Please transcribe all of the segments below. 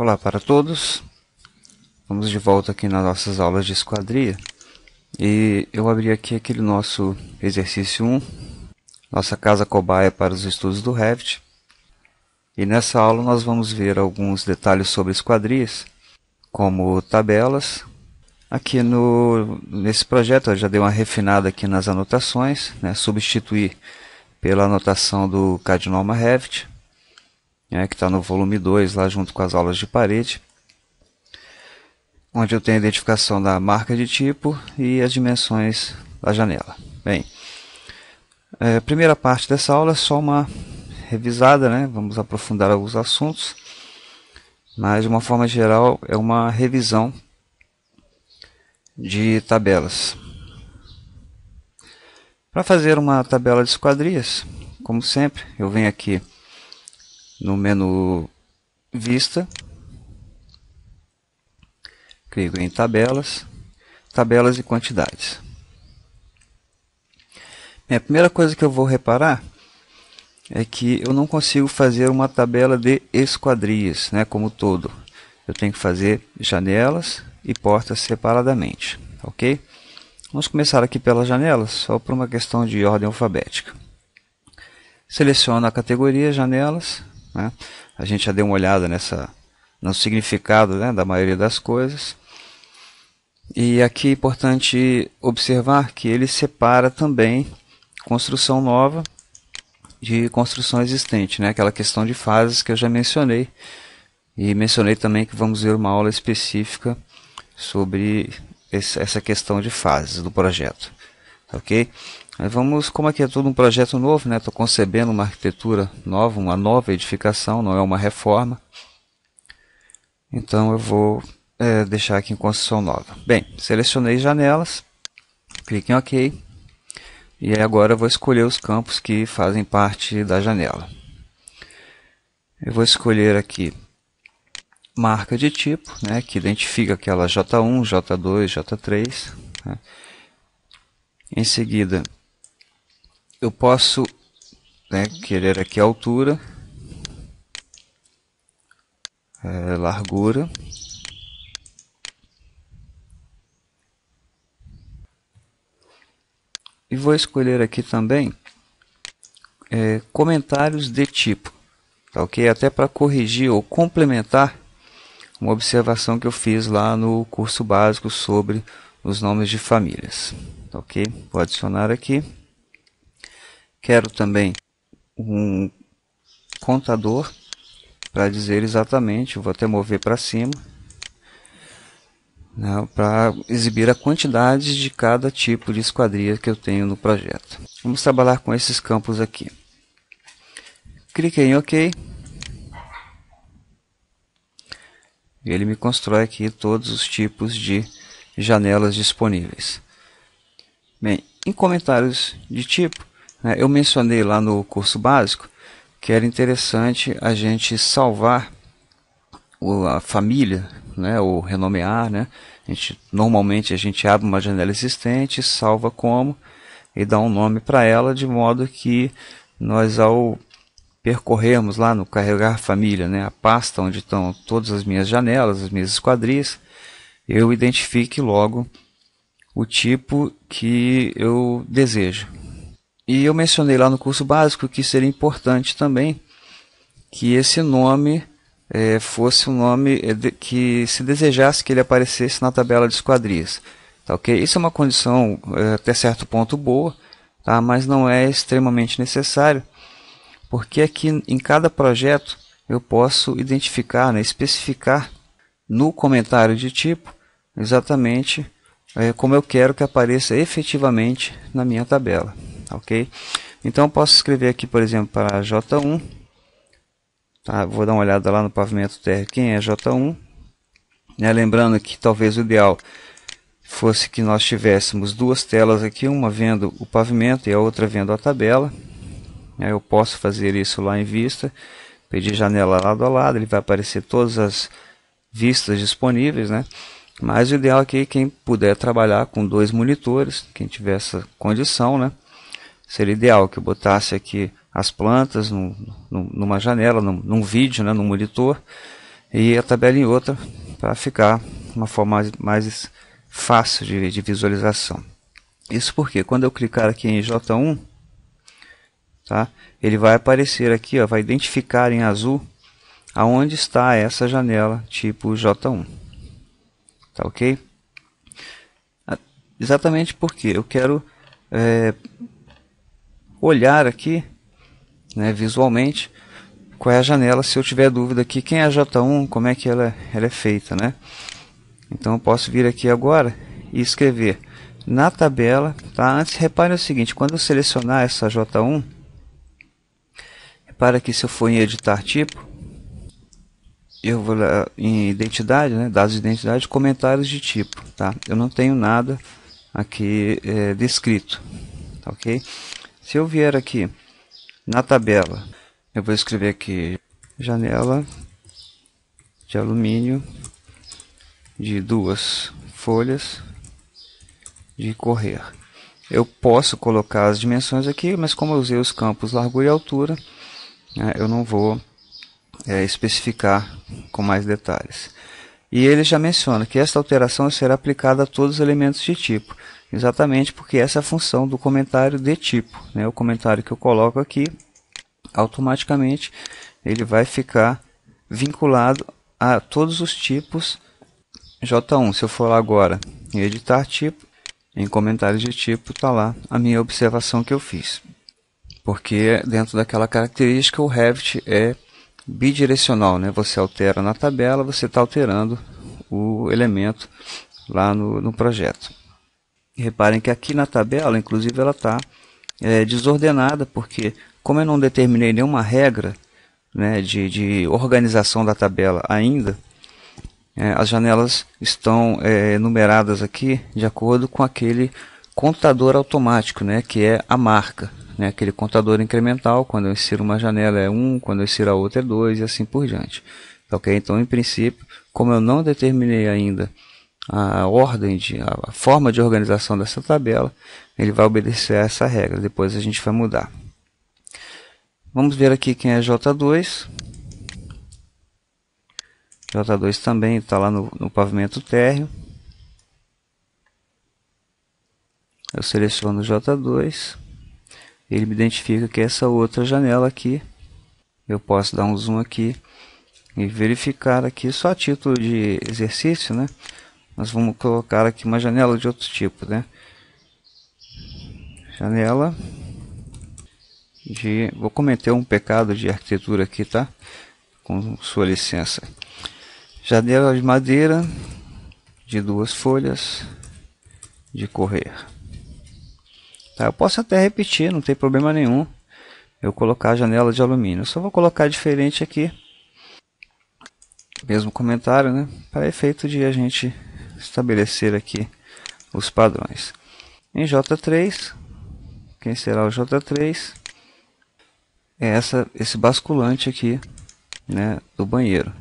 Olá para todos, vamos de volta aqui nas nossas aulas de esquadria e eu abri aqui aquele nosso exercício 1, nossa casa cobaia para os estudos do Revit, e nessa aula nós vamos ver alguns detalhes sobre esquadrias, como tabelas. Aqui nesse projeto eu já dei uma refinada aqui nas anotações, substituir pela anotação do CAD Norma Revit, que está no volume 2, lá junto com as aulas de parede, onde eu tenho a identificação da marca de tipo e as dimensões da janela. Bem, a primeira parte dessa aula é só uma revisada, vamos aprofundar alguns assuntos, mas de uma forma geral é uma revisão de tabelas. Para fazer uma tabela de esquadrias, como sempre, eu venho aqui no menu Vista, clico em Tabelas, Tabelas e Quantidades. A primeira coisa que eu vou reparar é que eu não consigo fazer uma tabela de esquadrias, como todo. Eu tenho que fazer janelas e portas separadamente, ok? Vamos começar aqui pelas janelas, só por uma questão de ordem alfabética. Seleciono a categoria Janelas. A gente já deu uma olhada no significado da maioria das coisas. E aqui é importante observar que ele separa também construção nova de construção existente, aquela questão de fases que eu já mencionei. E mencionei também que vamos ver uma aula específica sobre essa questão de fases do projeto. Ok? Vamos, como aqui é todo um projeto novo, estou concebendo uma arquitetura nova, uma nova edificação, não é uma reforma. Então eu vou deixar aqui em construção nova. Bem, selecionei janelas, clique em OK. E aí agora eu vou escolher os campos que fazem parte da janela. Eu vou escolher aqui marca de tipo, que identifica aquela J1, J2, J3. Em seguida, eu posso querer aqui a altura, largura, e vou escolher aqui também comentários de tipo, tá, ok? Até para corrigir ou complementar uma observação que eu fiz lá no curso básico sobre os nomes de famílias, tá, ok? Vou adicionar aqui. Quero também um contador para dizer exatamente, vou até mover para cima, para exibir a quantidade de cada tipo de esquadria que eu tenho no projeto. Vamos trabalhar com esses campos aqui. Cliquei em OK. E ele me constrói aqui todos os tipos de janelas disponíveis. Bem, em comentários de tipo, eu mencionei lá no curso básico que era interessante a gente salvar a família, ou renomear. Normalmente a gente abre uma janela existente, salva como e dá um nome para ela, de modo que nós, ao percorrermos lá no carregar família, a pasta onde estão todas as minhas janelas, as minhas esquadrias, eu identifique logo o tipo que eu desejo. E eu mencionei lá no curso básico que seria importante também que esse nome fosse um nome que se desejasse que ele aparecesse na tabela de esquadrias. Tá, ok? Isso é uma condição até certo ponto boa, tá? Mas não é extremamente necessário, porque aqui em cada projeto eu posso identificar, especificar no comentário de tipo exatamente como eu quero que apareça efetivamente na minha tabela. Ok? Então eu posso escrever aqui, por exemplo, para J1. Tá, vou dar uma olhada lá no pavimento térreo, quem é J1. Lembrando que talvez o ideal fosse que nós tivéssemos duas telas aqui, uma vendo o pavimento e a outra vendo a tabela. Eu posso fazer isso lá em Vista, pedir janela lado a lado, ele vai aparecer todas as vistas disponíveis, Mas o ideal aqui é quem puder trabalhar com dois monitores, quem tiver essa condição, seria ideal que eu botasse aqui as plantas numa janela, num vídeo, num monitor, e a tabela em outra, para ficar uma forma mais fácil de visualização. Isso porque quando eu clicar aqui em J1, tá, ele vai aparecer aqui, ó, vai identificar em azul aonde está essa janela tipo J1. Tá ok? Exatamente porque eu quero olhar aqui, né, visualmente, qual é a janela, se eu tiver dúvida aqui, quem é a J1, como é que ela é feita, né? Então eu posso vir aqui agora e escrever na tabela, tá? Antes, repare o seguinte, quando eu selecionar essa J1, repara que se eu for em editar tipo, eu vou lá em identidade, né, dados de identidade, comentários de tipo, tá? Eu não tenho nada aqui descrito, tá ok? Se eu vier aqui na tabela, eu vou escrever aqui janela de alumínio de 2 folhas de correr. Eu posso colocar as dimensões aqui, mas como eu usei os campos largura e altura, né, eu não vou especificar com mais detalhes. E ele já menciona que esta alteração será aplicada a todos os elementos de tipo, exatamente porque essa é a função do comentário de tipo, né? O comentário que eu coloco aqui, automaticamente ele vai ficar vinculado a todos os tipos J1. Se eu for lá agora em editar tipo, em comentários de tipo, está lá a minha observação que eu fiz. Porque dentro daquela característica o Revit é bidirecional, né? Você altera na tabela, você está alterando o elemento lá no projeto. E reparem que aqui na tabela, inclusive, ela está desordenada, porque como eu não determinei nenhuma regra, né, de organização da tabela ainda, as janelas estão numeradas aqui de acordo com aquele contador automático, né, que é a marca. Né, aquele contador incremental, quando eu insiro uma janela é 1, quando eu insiro a outra é 2 e assim por diante. Okay? Então, em princípio, como eu não determinei ainda a ordem, a forma de organização dessa tabela, ele vai obedecer a essa regra. Depois a gente vai mudar. Vamos ver aqui quem é J2. J2 também está lá no pavimento térreo. Eu seleciono J2. Ele me identifica que essa outra janela aqui, eu posso dar um zoom aqui e verificar aqui, só a título de exercício, né? Nós vamos colocar aqui uma janela de outro tipo, né? Janela de... Vou cometer um pecado de arquitetura aqui, tá? Com sua licença. Janela de madeira de 2 folhas de correr. Tá, eu posso até repetir, não tem problema nenhum. Eu colocar a janela de alumínio. Eu só vou colocar diferente aqui. Mesmo comentário, né? Para efeito de a gente estabelecer aqui os padrões. Em J3, quem será o J3? É esse basculante aqui, né, do banheiro.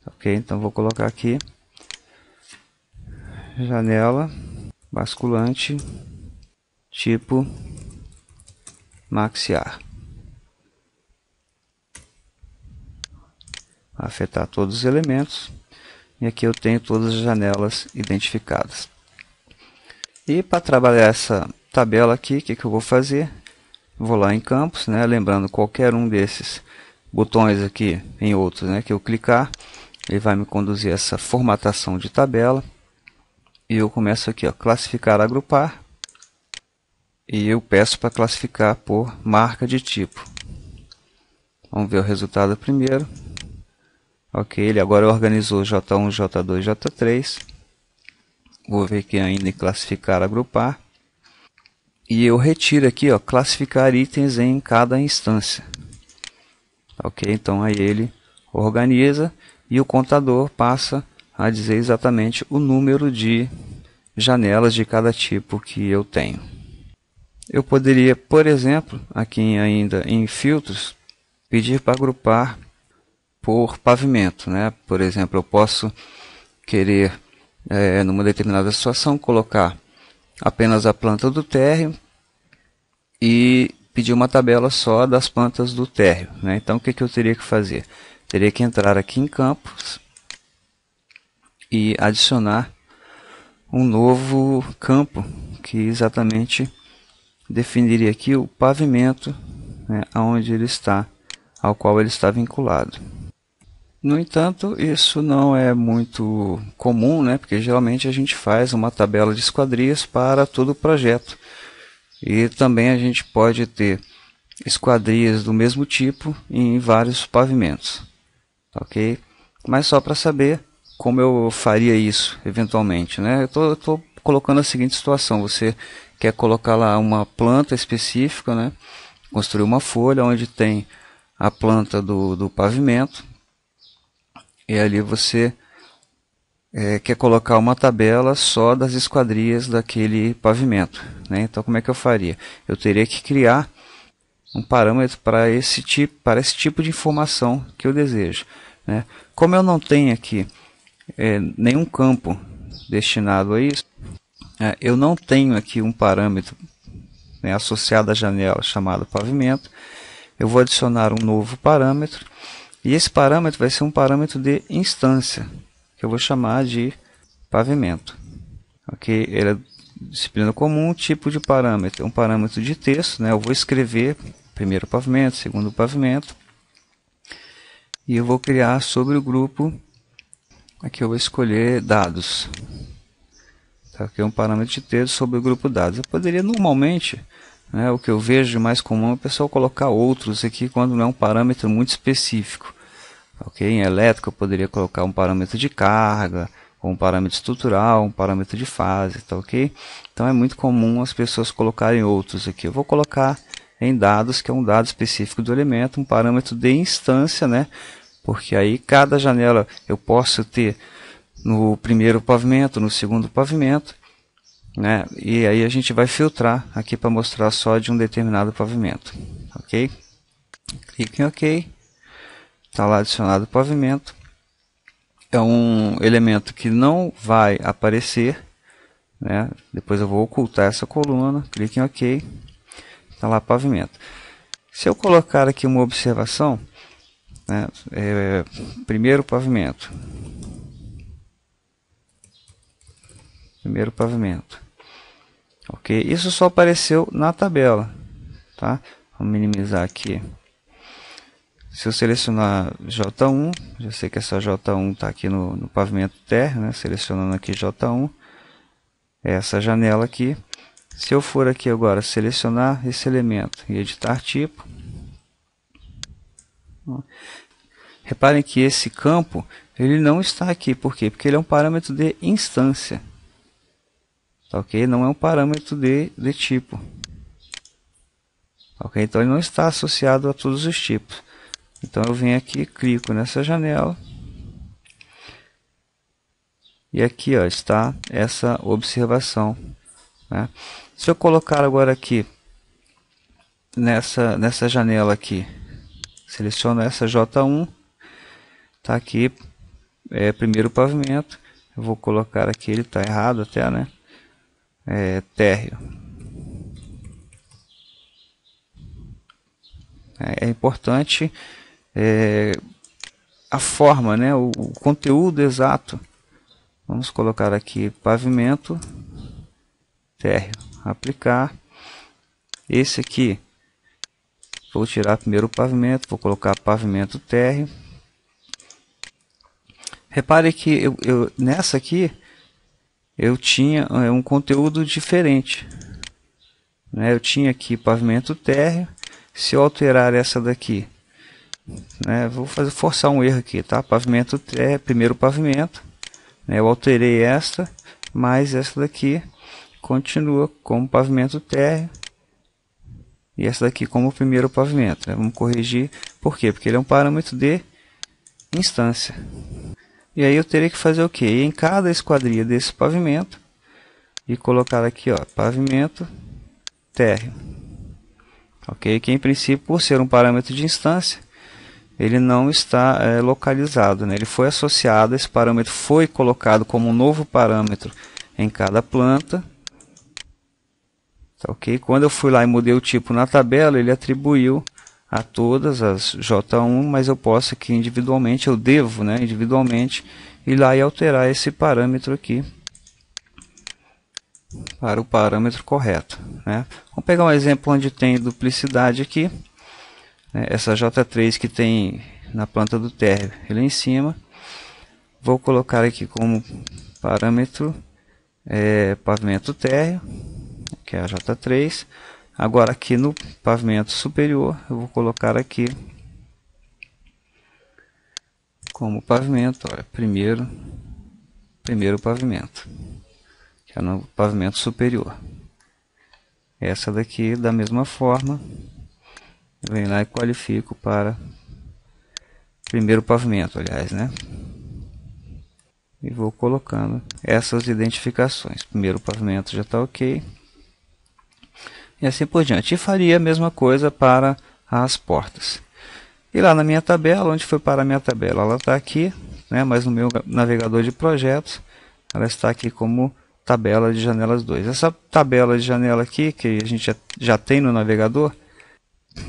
Ok, então vou colocar aqui janela basculante tipo maxiar. Afetar todos os elementos. E aqui eu tenho todas as janelas identificadas. E para trabalhar essa tabela aqui, o que eu vou fazer? Vou lá em campos, né? Lembrando, qualquer um desses botões aqui, em outros, né, que eu clicar, ele vai me conduzir a essa formatação de tabela. E eu começo aqui, ó, classificar, agrupar. E eu peço para classificar por marca de tipo. Vamos ver o resultado primeiro. Ok, ele agora organizou J1, J2, J3. Vou ver aqui ainda em classificar, agrupar. E eu retiro aqui, ó, classificar itens em cada instância. Ok, então aí ele organiza e o contador passa a dizer exatamente o número de janelas de cada tipo que eu tenho. Eu poderia, por exemplo, aqui ainda em filtros, pedir para agrupar por pavimento, né? Por exemplo, eu posso querer, numa determinada situação, colocar apenas a planta do térreo e pedir uma tabela só das plantas do térreo, né? Então, o que eu teria que fazer? teria que entrar aqui em campos e adicionar um novo campo que exatamente definiria aqui o pavimento, né, aonde ele está, ao qual ele está vinculado. No entanto, isso não é muito comum, né, porque geralmente a gente faz uma tabela de esquadrias para todo o projeto. E também a gente pode ter esquadrias do mesmo tipo em vários pavimentos, ok? Mas só para saber como eu faria isso eventualmente, né? Eu estou colocando a seguinte situação: você quer colocar lá uma planta específica, né? Construir uma folha onde tem a planta do pavimento, e ali você quer colocar uma tabela só das esquadrias daquele pavimento, né? Então como é que eu faria? Eu teria que criar um parâmetro para esse tipo de informação que eu desejo, né? Como eu não tenho aqui nenhum campo destinado a isso, eu não tenho aqui um parâmetro, né, associado à janela chamado pavimento. Eu vou adicionar um novo parâmetro, e esse parâmetro vai ser um parâmetro de instância, que eu vou chamar de pavimento. Ok? Ele é disciplina comum, tipo de parâmetro, um parâmetro de texto, né? Eu vou escrever primeiro pavimento, segundo pavimento, e eu vou criar sobre o grupo, aqui eu vou escolher dados, tá? Aqui é um parâmetro de texto sobre o grupo dados. Eu poderia normalmente, né, o que eu vejo de mais comum é o pessoal colocar outros aqui quando não é um parâmetro muito específico. Ok? Em elétrica eu poderia colocar um parâmetro de carga, ou um parâmetro estrutural, um parâmetro de fase, tá ok? Então é muito comum as pessoas colocarem outros aqui. Eu vou colocar em dados, que é um dado específico do elemento, um parâmetro de instância, né? Porque aí cada janela eu posso ter no primeiro pavimento, no segundo pavimento, né? E aí a gente vai filtrar aqui para mostrar só de um determinado pavimento, ok? Clique em OK. Está lá adicionado o pavimento. É um elemento que não vai aparecer, né? Depois eu vou ocultar essa coluna. Clique em OK. Está lá pavimento. Se eu colocar aqui uma observação, né? Primeiro pavimento. Primeiro pavimento. Ok? Isso só apareceu na tabela, tá? Vamos minimizar aqui. Se eu selecionar J1, já sei que essa J1 está aqui no pavimento térreo, né? Selecionando aqui J1, essa janela aqui. Se eu for aqui agora selecionar esse elemento e editar tipo, reparem que esse campo ele não está aqui. Por quê? Porque ele é um parâmetro de instância. Ok? Não é um parâmetro de tipo. Ok? Então ele não está associado a todos os tipos. Então eu venho aqui, clico nessa janela. E aqui ó, está essa observação, né? Se eu colocar agora aqui, nessa janela aqui, seleciono essa J1. Está aqui, primeiro pavimento. Eu vou colocar aqui, ele está errado até, né? Térreo. É importante a forma, né? O conteúdo exato. Vamos colocar aqui pavimento térreo, aplicar. Esse aqui, vou tirar primeiro o pavimento, vou colocar pavimento térreo. Repare que nessa aqui eu tinha um conteúdo diferente, né? Eu tinha aqui pavimento térreo. Se eu alterar essa daqui, né, vou forçar um erro aqui, tá? Pavimento térreo, primeiro pavimento, né? Eu alterei esta, mas essa daqui continua como pavimento térreo e essa daqui como primeiro pavimento, né? Vamos corrigir, por quê? Porque ele é um parâmetro de instância. E aí eu teria que fazer o quê? Ir em cada esquadria desse pavimento e colocar aqui, ó, pavimento térreo. Ok? Que em princípio, por ser um parâmetro de instância, ele não está localizado, né? Ele foi associado, esse parâmetro foi colocado como um novo parâmetro em cada planta. Tá, ok? Quando eu fui lá e mudei o tipo na tabela, ele atribuiu a todas as J1, mas eu posso aqui individualmente, eu devo, né, individualmente, ir lá e alterar esse parâmetro aqui para o parâmetro correto, né? Vamos pegar um exemplo onde tem duplicidade aqui, né? Essa J3 que tem na planta do térreo lá em cima, vou colocar aqui como parâmetro pavimento térreo, que é a J3. Agora aqui no pavimento superior eu vou colocar aqui como pavimento, olha, primeiro pavimento, que é no pavimento superior. Essa daqui da mesma forma, eu venho lá e qualifico para primeiro pavimento, aliás, né? E vou colocando essas identificações. Primeiro pavimento já está ok. E assim por diante. E faria a mesma coisa para as portas. E lá na minha tabela, onde foi para a minha tabela? Ela está aqui, né? Mas no meu navegador de projetos, ela está aqui como tabela de janelas 2. Essa tabela de janela aqui, que a gente já tem no navegador,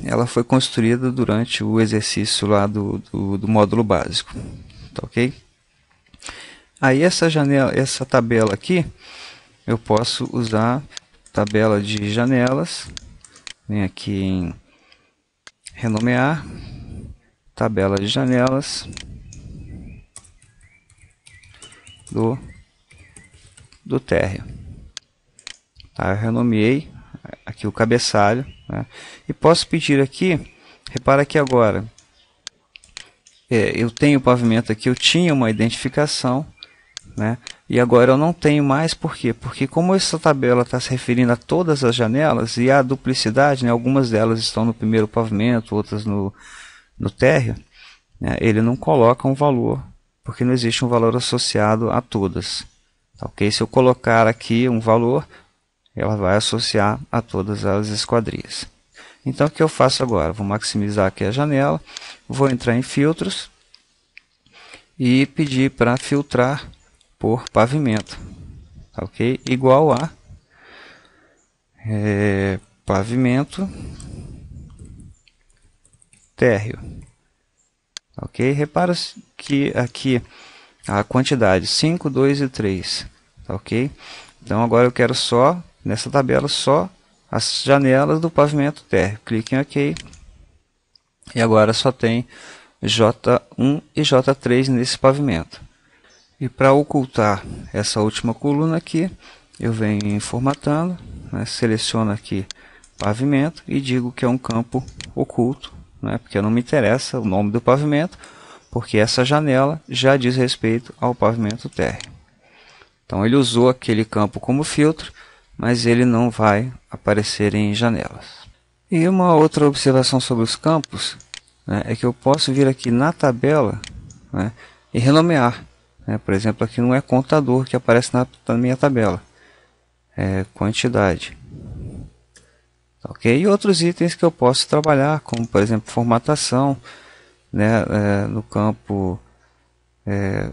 ela foi construída durante o exercício lá do módulo básico. Tá ok? Aí essa tabela aqui, eu posso usar tabela de janelas, vem aqui em renomear, tabela de janelas do térreo. Tá, eu renomeei aqui o cabeçalho, né? E posso pedir aqui, repara aqui agora, eu tenho o pavimento aqui, eu tinha uma identificação, né? E agora eu não tenho mais, por quê? Porque como essa tabela está se referindo a todas as janelas e a duplicidade, né? Algumas delas estão no primeiro pavimento, outras no térreo, né? Ele não coloca um valor, porque não existe um valor associado a todas. Tá, ok? Se eu colocar aqui um valor, ela vai associar a todas as esquadrias. Então o que eu faço agora? Vou maximizar aqui a janela, vou entrar em filtros e pedir para filtrar por pavimento, tá, ok? Igual a pavimento térreo, ok? Repara que aqui a quantidade 5, 2 e 3, tá, ok? Então agora eu quero só, nessa tabela, só as janelas do pavimento térreo. Clique em OK. E agora só tem J1 e J3 nesse pavimento. E para ocultar essa última coluna aqui, eu venho em formatando, né, seleciono aqui pavimento e digo que é um campo oculto, né, porque não me interessa o nome do pavimento, porque essa janela já diz respeito ao pavimento térreo. Então ele usou aquele campo como filtro, mas ele não vai aparecer em janelas. E uma outra observação sobre os campos, né, é que eu posso vir aqui na tabela, né, e renomear. Por exemplo, aqui não é contador que aparece na minha tabela, é quantidade. Ok? E outros itens que eu posso trabalhar, como por exemplo formatação, né, no campo,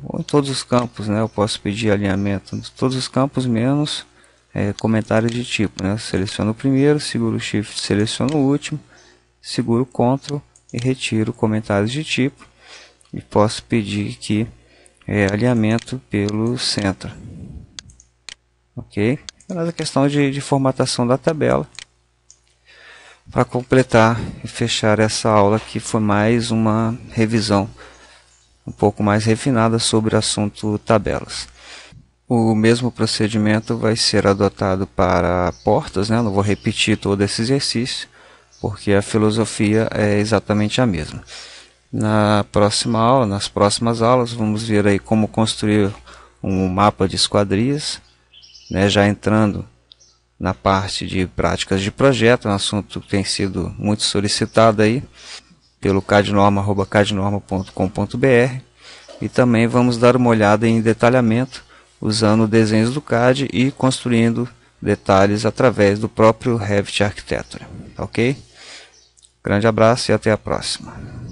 ou em todos os campos, né, eu posso pedir alinhamento em todos os campos menos comentários de tipo. Né? Seleciono o primeiro, seguro o Shift, seleciono o último, seguro Ctrl e retiro comentários de tipo. E posso pedir que alinhamento pelo centro, ok? Mas a questão de formatação da tabela, para completar e fechar essa aula, que foi mais uma revisão um pouco mais refinada sobre o assunto tabelas. O mesmo procedimento vai ser adotado para portas, né? Não vou repetir todo esse exercício, porque a filosofia é exatamente a mesma. Na próxima aula, nas próximas aulas, vamos ver aí como construir um mapa de esquadrias, né, já entrando na parte de práticas de projeto, um assunto que tem sido muito solicitado aí pelo cadnorma@cadnorma.com.br, e também vamos dar uma olhada em detalhamento usando desenhos do CAD e construindo detalhes através do próprio Revit Architecture, ok? Grande abraço e até a próxima.